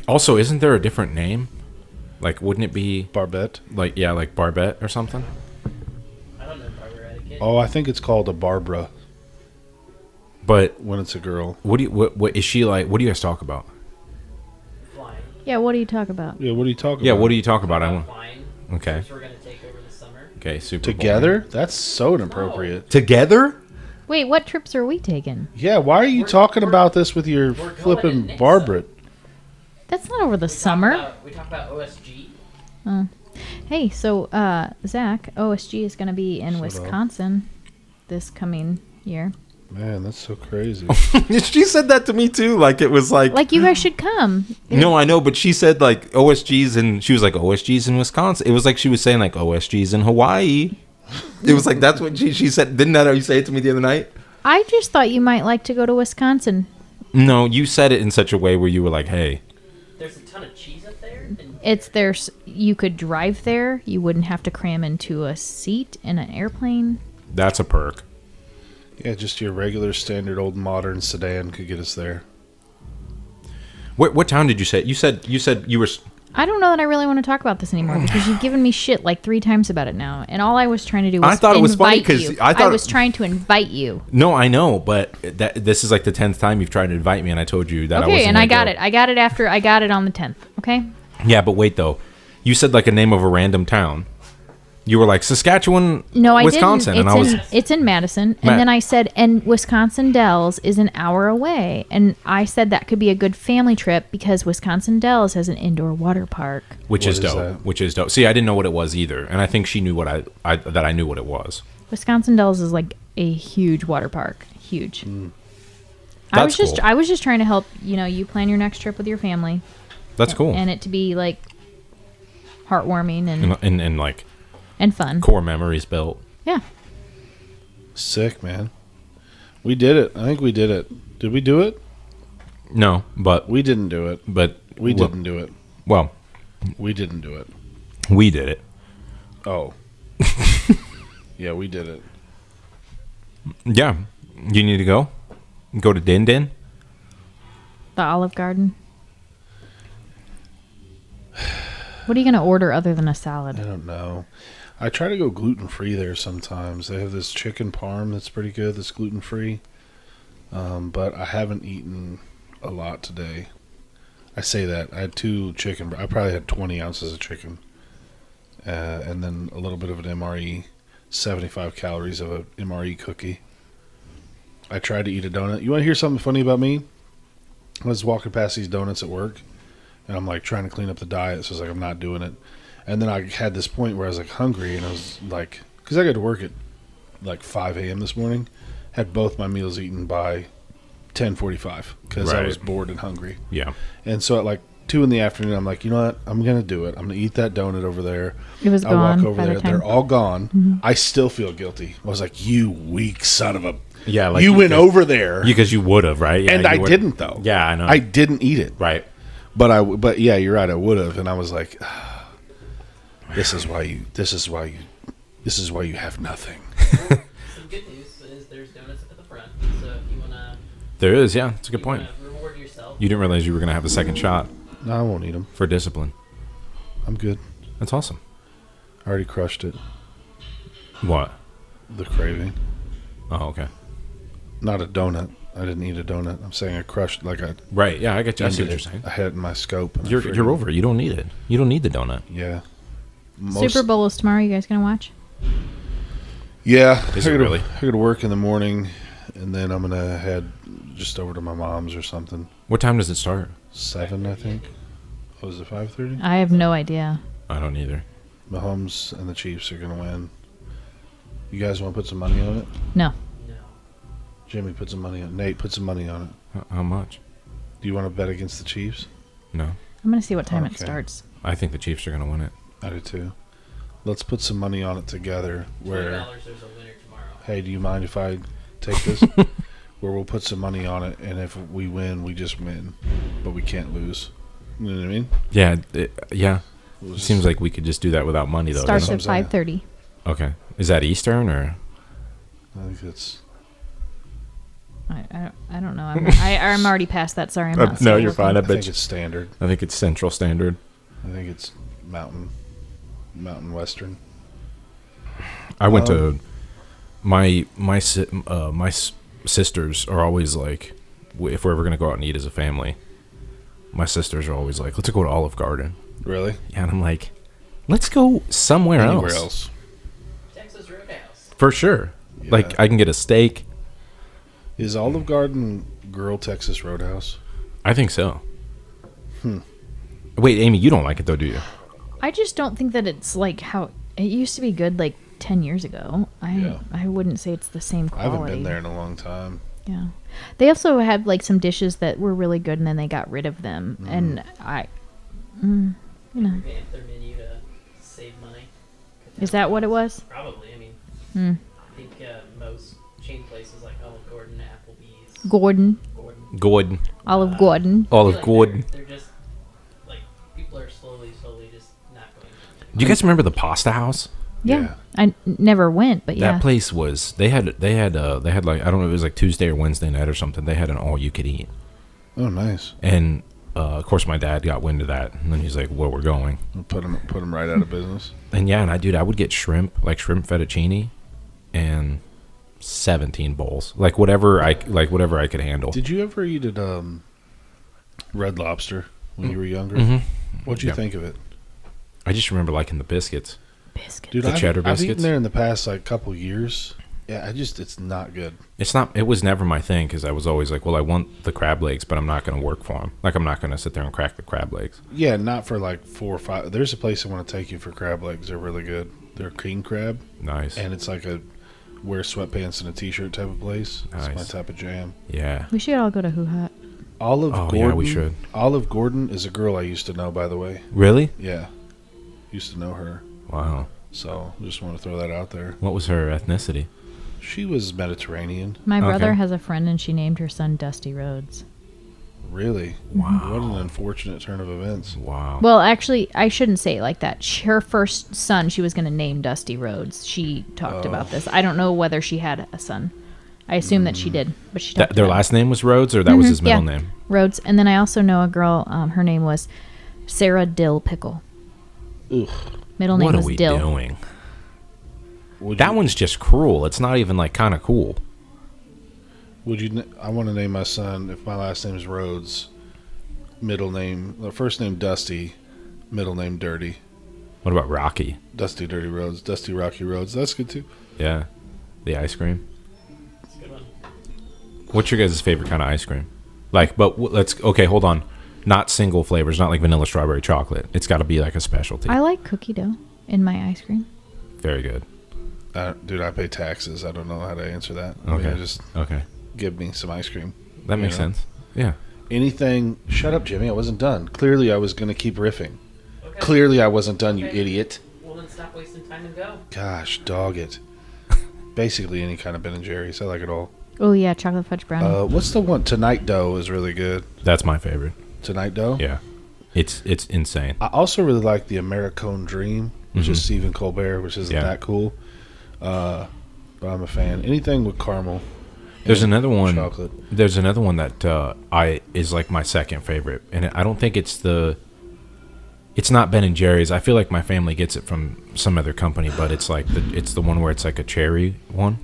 Also, isn't there a different name? Like, wouldn't it be Barbette? like like Barbette or something? I don't know barber etiquette. Oh, I think it's called a Barbara But when it's a girl. what is she like? What do you guys talk about? Flying. Yeah, what do you talk about? Yeah, what are you talking Yeah, about? what do you talk about? I want. Flying. Okay. Trips we're gonna take over the summer. Okay, super. Together? That's so inappropriate. Together? Wait, what trips are we taking? Yeah, why are you We're- talking we're- about this with your we're going to flipping Nixa. Barbara? That's not over the summer. We talk about OSG. Hey, so Zach, OSG is going to be in Shut up. Wisconsin this coming year. Man, that's so crazy. She said that to me too. Like it was like. Like you guys should come. No, I know, but she said like OSG's and she was like OSG's in Wisconsin. It was like she was saying like OSG's in Hawaii. It was like that's what she said. Didn't that how you say it to me the other night? I just thought you might like to go to Wisconsin. No, you said it in such a way where you were like, "Hey, There's a ton of cheese up there. And It's there's you could drive there. You wouldn't have to cram into a seat in an airplane. that's a perk." Yeah, just your regular standard old modern sedan could get us there. What town did you say? You said you were I don't know that I really want to talk about this anymore because you've given me shit like 3 times about it now, and all I was trying to do was I thought it was funny invite 'cause you. I thought- was trying to invite you. No, I know, but this is like the 10th time you've tried to invite me, and I told you that I Okay, wasn't. and gonna I got go. it. I got it after I got it on the 10th. Okay. Yeah, but wait though. You said like a name of a random town. You were like Saskatchewan, No, I Wisconsin, didn't. and It's in Madison, Ma- and then I said, and Wisconsin Dells is an hour away, and I said that could be a good family trip because Wisconsin Dells has an indoor water park. which What is is dope. that? Which is dope. See, I didn't know what it was either, and I think she knew what I knew what it was. Wisconsin Dells is like a huge water park, huge. That's cool. I was just trying to help you plan your next trip with your family, That's cool. and it to be like heartwarming And like and fun. core memories built. Yeah. Sick, man. We did it. I think we did it. Did we do it? No, but We didn't do it. We well, didn't do it. Well, We didn't do it. we did it. Oh. Yeah, we did it. Yeah, you need to go. Go to Din Din. The Olive Garden. What are you gonna order other than a I salad? don't know. I try to go gluten-free there sometimes. They have this chicken parm that's pretty good, that's gluten-free. But I haven't eaten a lot today. I say that. I had 2 chicken. I probably had 20 ounces of chicken. And then a little bit of an MRE. 75 calories of an MRE cookie. I tried to eat a donut. You want to hear something funny about me? I was walking past these donuts at work. And I'm like trying to clean up the diet. So I was like, I'm not doing it. And then I had this point where I was like hungry, and I was like, because I got to work at like 5 a.m. this morning, had both my meals eaten by 10:45 because I Right. was bored and hungry. Yeah. And so at like 2 in the afternoon, I'm like, you know what? I'm gonna do it. I'm gonna eat that donut over there. It was I gone walk over by there. the time. They're all gone. I still feel guilty. I was like, you weak son of a. Yeah, like you went because- over there, Because you would have, right? Yeah, and you I would- didn't though. Yeah, I know. I didn't eat it. Right. But yeah, you're right. I would have, and I was like, this is why you have nothing. Some good news is there's donuts up at the front, so if you wanna, There is, yeah. It's a good point. reward yourself. You didn't realize you were going to have a second shot No, I won't eat them. for discipline. I'm good. That's awesome. I already crushed it. What? The craving. Oh, okay. Not a donut. I didn't eat a donut. I'm saying I crushed like I. Right. Yeah, I get you. I see what ended you're it. saying. I had it in my scope. and I You're friggin- over. You don't need it. You don't need the donut. Yeah. Super Bowl is tomorrow. You guys gonna watch? Yeah. Is I it gotta, really? I gotta work in the morning, and then I'm gonna head just over to my mom's or something. What time does it start? 7, I think. Oh, is it 5:30? I have no idea. I don't either. Mahomes and the Chiefs are gonna win. You guys want to put some money on it? No. No. Jimmy, put some money on it. Nate, put some money on it. How much? Do you want to bet against the Chiefs? No. I'm gonna see what time it Okay. starts. I think the Chiefs are going to win it. I do too. Let's put some money on it together. Where, $20, there's a winner tomorrow. hey, do you mind if I take this? Where we'll put some money on it, and if we win, we just win, but we can't lose. You know what I mean? Yeah. Yeah. We'll It just- seems like we could just do that without money, though. Starts doesn't at what I'm saying. 5:30. it? Okay. Is that Eastern or? I think it's. I don't know. I'm already past that. Sorry, I'm not. No, still you're looking. fine. I I bet think you. it's standard. I think it's Central Standard. I think it's Mountain Western. I went to my sisters are always like, if we're ever gonna go out and eat as a family, my sisters are always like, let's go to Olive Garden. Really? Yeah, and I'm like, let's go somewhere Anywhere else. else? Texas Roadhouse. For sure. Yeah. Like I can get a steak. Is Olive Garden Girl Texas Roadhouse? I think so. Wait, Amy, you don't like it though, do you? I just don't think that it's like how it used to be good like 10 years ago. Yeah. I wouldn't say it's the same I quality. haven't been there in a long time. Yeah. They also had like some dishes that were really good and then they got rid of them. And you know, Revamped their menu to save money. is that what it was? Probably. I mean, Hmm. I think most chain places like Olive Garden, Applebee's, Gordon. Gordon. Olive Gordon. I feel Olive like Gordon. They're just like people are slowly just not going. Do you guys remember the Pasta House? Yeah. I never went, but yeah. That place was they had like, I don't know, it was like Tuesday or Wednesday night or something. They had an all you could eat. Oh, nice. And of course, my dad got wind of that, and then he's like, "Where we're going?" Put him right out of business. And yeah, and I would get shrimp fettuccine, and 17 bowls, like whatever I could handle. Did you ever eat at Red Lobster when you were younger? Mm-hmm. What'd you Yeah. think of it? I just remember liking the biscuits. Biscuits. Dude, The cheddar I've eaten biscuits? there in the past like couple years. Yeah, it's not good. It was never my thing because I was always like, well, I want the crab legs, but I'm not going to work for them. Like, I'm not going to sit there and crack the crab legs. Yeah, not for like 4 or 5. There's a place I want to take you for crab legs. They're really good. They're king crab, Nice. and it's like a wear sweatpants and a t-shirt type of place. It's my Nice. type of jam. Yeah. We should all go to Hoo Hut. Olive Oh, Gordon. yeah, we should. Olive Gordon is a girl I used to know, by the way. Really? Yeah, used to know her. Wow. So just want to throw that out there. What was her ethnicity? She was Mediterranean. My brother Okay. has a friend, and she named her son Dusty Rhodes. Really? Wow. What an unfortunate turn of events. Wow. Well, actually, I shouldn't say it like that. Her first son, she was going to name Dusty Rhodes. She talked about this. I don't know whether she had a son. I assume that she did, but she talked Their about it. last name was Rhodes, or that was his middle yeah. name? Rhodes. And then I also know a girl. Her name was Sarah Dill Pickle. Ugh. Middle name What are was we Dill. doing? Would That you, one's just cruel. It's not even like kind of cool. Would you? I want to name my son. If my last name is Rhodes, first name Dusty, middle name Dirty. What about Rocky? Dusty Dirty Rhodes. Dusty Rocky Rhodes. That's good too. Yeah. The ice cream. That's a good one. What's your guys' favorite kind of ice cream? Like, but okay, hold on. Not single flavors, not like vanilla, strawberry, chocolate. It's got to be like a specialty. I like cookie dough in my ice cream. Very good. Dude, I pay taxes. I don't know how to answer that. Okay. Just Okay. give me some ice cream. That makes You know? sense. Yeah. Anything. Shut up, Jimmy. I wasn't done. Clearly, I was going to keep riffing. Okay. Clearly, I wasn't done, you Okay. idiot. Well, then stop wasting time and go. Gosh, dog it. Basically, any kind of Ben and Jerry's. I like it all. Oh yeah, chocolate fudge brownie. What's the one? Tonight Dough is really good. That's my favorite. Tonight Dough? Yeah. It's insane. I also really like the Americone Dream, which is Stephen Colbert, which isn't Yeah. that cool. But I'm a fan. Anything with caramel. There's and another one. Chocolate. There's another one that I is like my second favorite, and I don't think it's not Ben and Jerry's. I feel like my family gets it from some other company, but it's like it's the one where it's like a cherry one.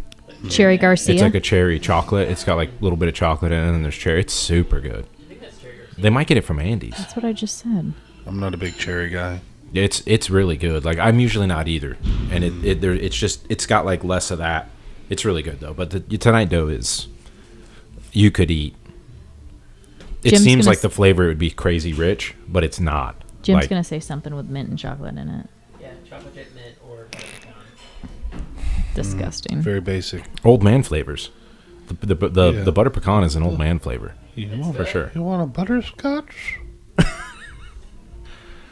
Cherry Garcia. It's like a cherry chocolate. It's got like a little bit of chocolate in it, and then there's cherry. It's super good. I think that's Cherry Garcia. They might get it from Andy's. That's what I just said. I'm not a big cherry guy. It's really good. Like I'm usually not either, and it's got like less of that. It's really good though. But the Tonight Dough is you could eat. It Jim's seems gonna like the flavor would be crazy rich, but it's not. Jim's Like, gonna say something with mint and chocolate in it. Yeah, chocolate chip mint or butter pecan. Disgusting. Very basic. old man flavors. The Yeah. butter pecan is an old man flavor You for sure. You want a butterscotch?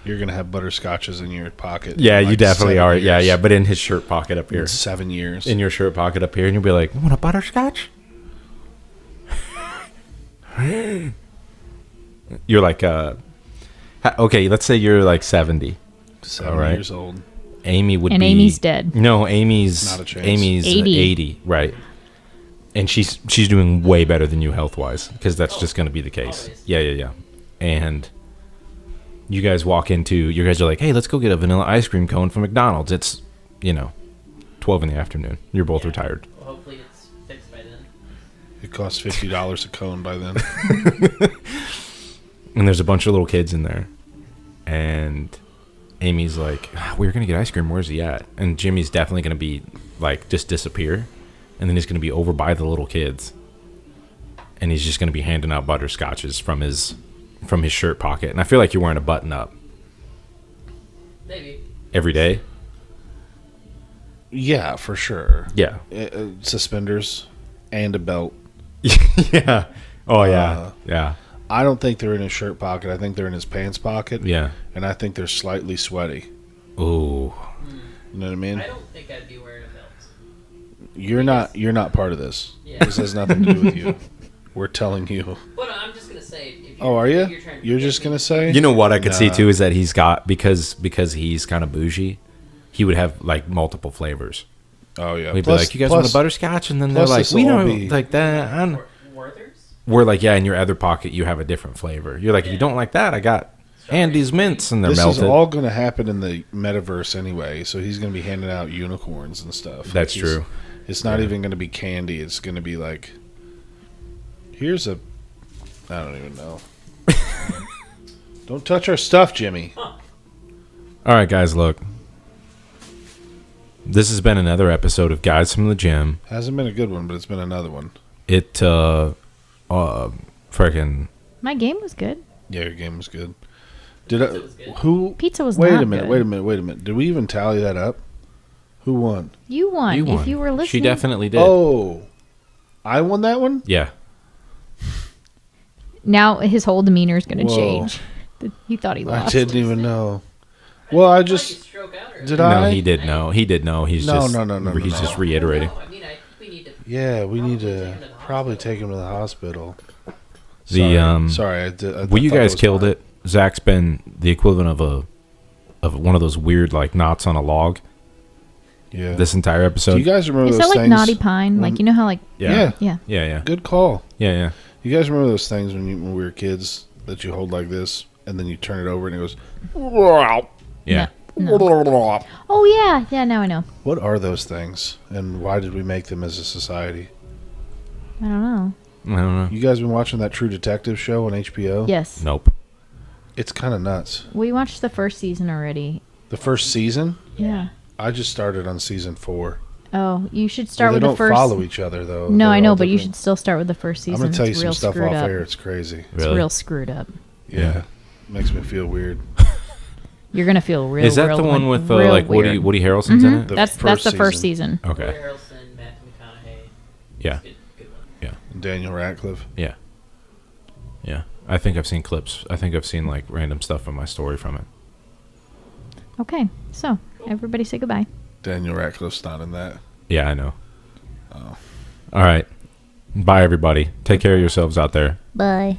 You're gonna have butterscotches in your pocket. Yeah, in you like definitely 7 are. Yeah, years. yeah. But in his shirt pocket up here, In 7 years. in your shirt pocket up here, and you'll be like, "You want a butterscotch?" You're like, okay. Let's say you're like 70. 7 all right. years old. Amy would And be. Amy's dead. No, Amy's Not a chance. Amy's 80. 80, right? And she's doing way better than you health wise, because that's just going to be the case. Always. Yeah. And you guys are like, hey, let's go get a vanilla ice cream cone from McDonald's. It's 12 in the afternoon. You're both retired. Well, hopefully it's fixed by then. It costs $50 a cone by then. And there's a bunch of little kids in there, and Amy's like, we're gonna get ice cream. Where's he at? And Jimmy's definitely gonna be like just disappear, and then he's gonna be over by the little kids, and he's just gonna be handing out butterscotches from his shirt pocket. And I feel like you're wearing a button up Maybe. every day. Yeah, for sure. Yeah. Suspenders and a belt. Yeah. Oh yeah. Yeah. I don't think they're in his shirt pocket. I think they're in his pants pocket. Yeah. And I think they're slightly sweaty. Ooh. You know what I mean? I don't think I'd be wearing a belt. You're not part of this. Yeah. This has nothing to do with you. We're telling you. But I'm just gonna say. If Oh, are you? if trying to You're protect just me- gonna say? You know what I could see Nah. too is that he's got because he's kind of bougie. He would have like multiple flavors. Oh yeah. We'd be like, "You guys want a butterscotch?" And then they're plus like, this'll "We all don't be- like that." I don't. Werther's? where like in your other pocket you have a different flavor. You're like, if you don't like that, I got Andy's mints and they're This melted. is all going to happen in the metaverse anyway, so he's going to be handing out unicorns and stuff. That's Like, true. It's not even going to be candy. It's going to be like, here's a, I don't even know. Don't touch our stuff, Jimmy. All right, guys, look. This has been another episode of Guys from the Gym. Hasn't been a good one, but it's been another one. It, freaking, My game was good. Yeah, your game was good. Did I, who? Pizza was Wait not a minute. good. Wait a minute. Wait a minute. Did we even tally that up? Who won? You won. you won. If you were listening. She definitely did. Oh, I won that one. Yeah. Now his whole demeanor is going to Whoa. change. He thought he lost. I didn't even know. Well, I just did. No, I? he did know. He did know. He's No, just no, he's no. just reiterating. Yeah, we need to probably take him to the hospital. The Sorry, I well, you thought guys was killed mine. it. Zach's been the equivalent of one of those weird like knots on a log Yeah. this entire episode. Do you guys remember Is those that like things? Naughty Pine? when- Like, you know how like Yeah. yeah. yeah. Good call. Yeah. You guys remember those things when we were kids that you hold like this and then you turn it over and it goes. Yeah. No. Oh yeah, yeah. Now I know. What are those things, and why did we make them as a society? I don't know. I don't know. You guys been watching that True Detective show on HBO? Yes, Nope. It's kind of nuts. we watched the first season already. The first season, Yeah. I just started on season 4. Oh, you should start Well, with they the don't first. follow each other though. No, They're I know, all but you different. should still start with the first season. I'm gonna tell you It's some real stuff screwed off up. air. It's crazy. It's Really? real screwed up. Yeah, makes me feel weird. You're gonna feel real. Is that real, the one with real like weird. Woody Harrelson's in Mhm. it? The That's first the first season. Okay. Harrelson, Matthew McConaughey. Yeah. Good one. Yeah. Daniel Radcliffe. Yeah. Yeah. I think I've seen clips. I think I've seen like random stuff in my story from it. Okay, so everybody say goodbye. Daniel Radcliffe's not in that. Yeah, I know. All right. Bye, everybody. Take care of yourselves out there. Bye.